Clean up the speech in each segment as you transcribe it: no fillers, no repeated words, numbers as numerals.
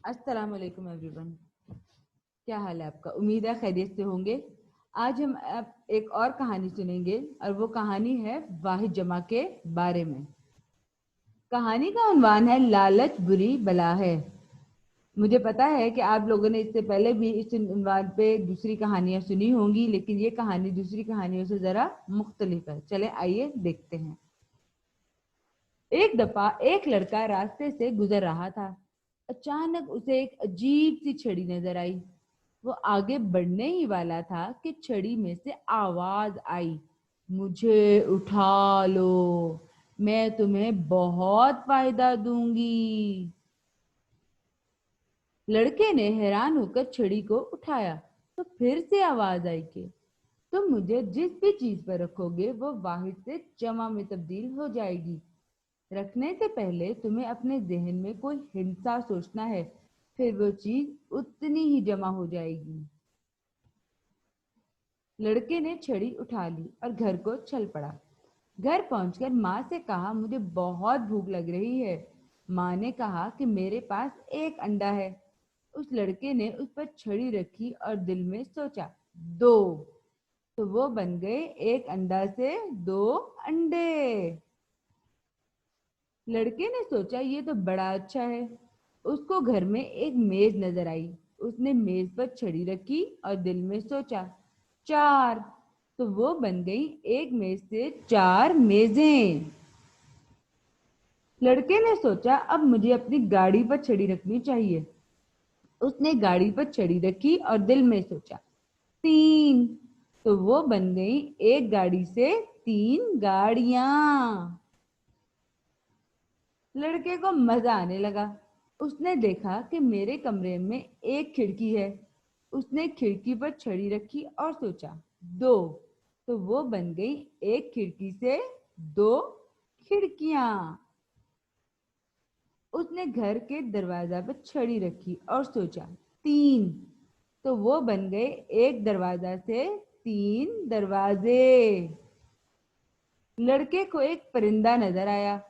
अस्सलाम वालेकुम एवरीवन। क्या हाल है आपका? उम्मीद है खैरियत से होंगे। आज हम एक और कहानी सुनेंगे और वो कहानी है वाहिद जमा के बारे में। कहानी का उन्वान है लालच बुरी बला है। मुझे पता है कि आप लोगों ने इससे पहले भी इस उन्वान पे दूसरी कहानियां सुनी होंगी, लेकिन ये कहानी दूसरी कहानियों से जरा मुख्तलिफ है। चले आइए देखते हैं। एक दफा एक लड़का रास्ते से गुजर रहा था। अचानक उसे एक अजीब सी छड़ी नजर आई। वो आगे बढ़ने ही वाला था कि छड़ी में से आवाज आई, मुझे उठा लो, मैं तुम्हें बहुत फायदा दूंगी। लड़के ने हैरान होकर छड़ी को उठाया तो फिर से आवाज आई कि तुम मुझे जिस भी चीज पर रखोगे वो वाहिद से जमा में तब्दील हो जाएगी। रखने से पहले तुम्हें अपने जहन में कोई हिंसा सोचना है, फिर वो चीज उतनी ही जमा हो जाएगी। लड़के ने छड़ी उठा ली और घर को चल पड़ा। घर पहुंचकर माँ से कहा, मुझे बहुत भूख लग रही है। माँ ने कहा कि मेरे पास एक अंडा है। उस लड़के ने उस पर छड़ी रखी और दिल में सोचा, दो। तो वो बन गए एक अंडा से दो अंडे। लड़के ने सोचा ये तो बड़ा अच्छा है। उसको घर में एक मेज नजर आई। उसने मेज पर छड़ी रखी और दिल में सोचा, चार। तो वो बन गई एक मेज से चार मेजें। लड़के ने सोचा अब मुझे अपनी गाड़ी पर छड़ी रखनी चाहिए। उसने गाड़ी पर छड़ी रखी और दिल में सोचा, तीन। तो वो बन गई एक गाड़ी से तीन गाड़ियां। लड़के को मजा आने लगा। उसने देखा कि मेरे कमरे में एक खिड़की है। उसने खिड़की पर छड़ी रखी और सोचा, दो। तो वो बन गई एक खिड़की से दो खिड़कियां। उसने घर के दरवाजा पर छड़ी रखी और सोचा, तीन। तो वो बन गए एक दरवाजा से तीन दरवाजे। लड़के को एक परिंदा नजर आया।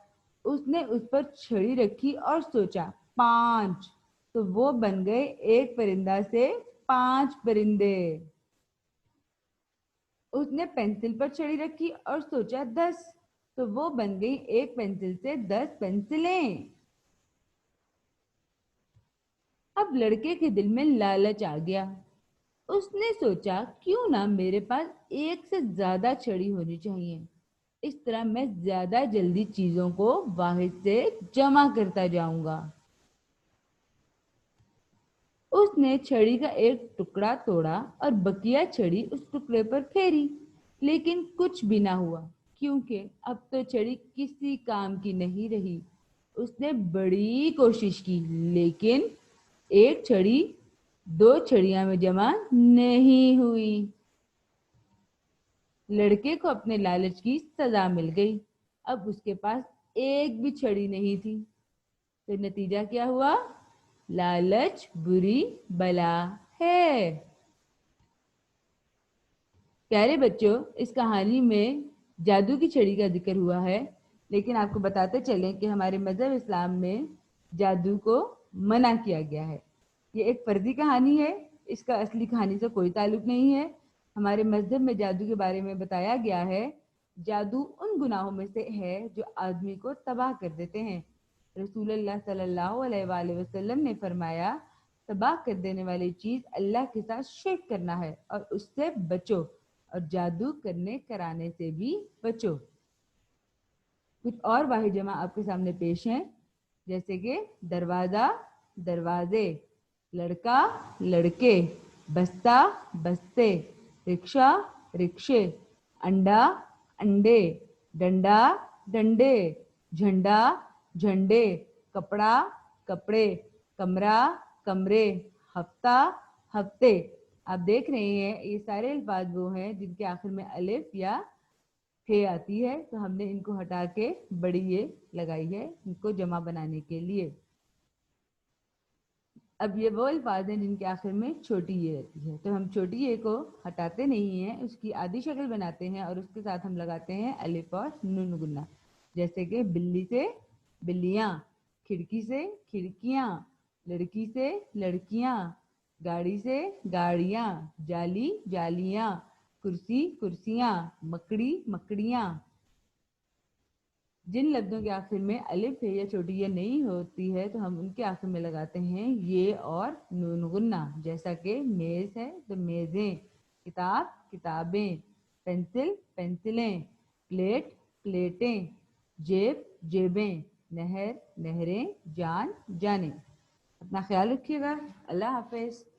उसने उस पर छड़ी रखी और सोचा, पांच। तो वो बन गए एक परिंदा से पांच परिंदे। उसने पेंसिल पर छड़ी रखी और सोचा, दस। तो वो बन गई एक पेंसिल से दस पेंसिलें। अब लड़के के दिल में लालच आ गया। उसने सोचा, क्यों ना मेरे पास एक से ज्यादा छड़ी होनी चाहिए। इस तरह मैं ज्यादा जल्दी चीजों को वाहिद से जमा करता जाऊंगा। उसने छड़ी का एक टुकड़ा तोड़ा और बकिया छड़ी उस टुकड़े पर फेरी, लेकिन कुछ भी ना हुआ, क्योंकि अब तो छड़ी किसी काम की नहीं रही। उसने बड़ी कोशिश की, लेकिन एक छड़ी दो छड़ियां में जमा नहीं हुई। लड़के को अपने लालच की सजा मिल गई। अब उसके पास एक भी छड़ी नहीं थी। तो नतीजा क्या हुआ? लालच बुरी बला है। प्यारे बच्चों, इस कहानी में जादू की छड़ी का जिक्र हुआ है, लेकिन आपको बताते चलें कि हमारे मजहब इस्लाम में जादू को मना किया गया है। ये एक फर्जी कहानी है, इसका असली कहानी से कोई ताल्लुक नहीं है। हमारे मजहब में जादू के बारे में बताया गया है, जादू उन गुनाहों में से है जो आदमी को तबाह कर देते हैं। रसूलुल्लाह सल्लल्लाहु अलैहि वसल्लम ने फरमाया, तबाह कर देने वाली चीज अल्लाह के साथ शिर्क करना है और उससे बचो, और जादू करने कराने से भी बचो। कुछ और वाहिद जमा आपके सामने पेश हैं, जैसे कि दरवाजा दरवाजे, लड़का लड़के, बस्ता बस्ते, रिक्शा रिक्शे, अंडा अंडे, डंडा डंडे, झंडा झंडे, कपड़ा कपड़े, कमरा कमरे, हफ्ता हफ्ते। आप देख रहे हैं ये सारे अल्फाज वो हैं जिनके आखिर में अलिफ या हे आती है, तो हमने इनको हटा के बड़ी ये लगाई है इनको जमा बनाने के लिए। अब ये वो अल्फाज हैं जिनके आखिर में छोटी ये रहती है, तो हम छोटी ये को हटाते नहीं हैं, उसकी आधी शक्ल बनाते हैं और उसके साथ हम लगाते हैं अलिफ और नून गुन्ना। जैसे कि बिल्ली से बिल्लियां, खिड़की से खिड़कियां, لڑکی سے لڑکیاں، گاڑی سے گاڑیاں، جالی جالیاں، کرسی کرسیاں، مکڑی مکڑیاں۔ جن لفظوں کے آخر میں الف ہے یا چھوٹی یہ نہیں ہوتی ہے تو ہم ان کے آخر میں لگاتے ہیں یہ اور نون غنہ، جیسا کہ میز ہے تو میزیں، کتاب کتابیں، پینسل پینسلیں، پلیٹ پلیٹیں، جیب جیبیں، نہر نہریں، جان جانیں۔ اپنا خیال رکھیے گا۔ اللہ حافظ۔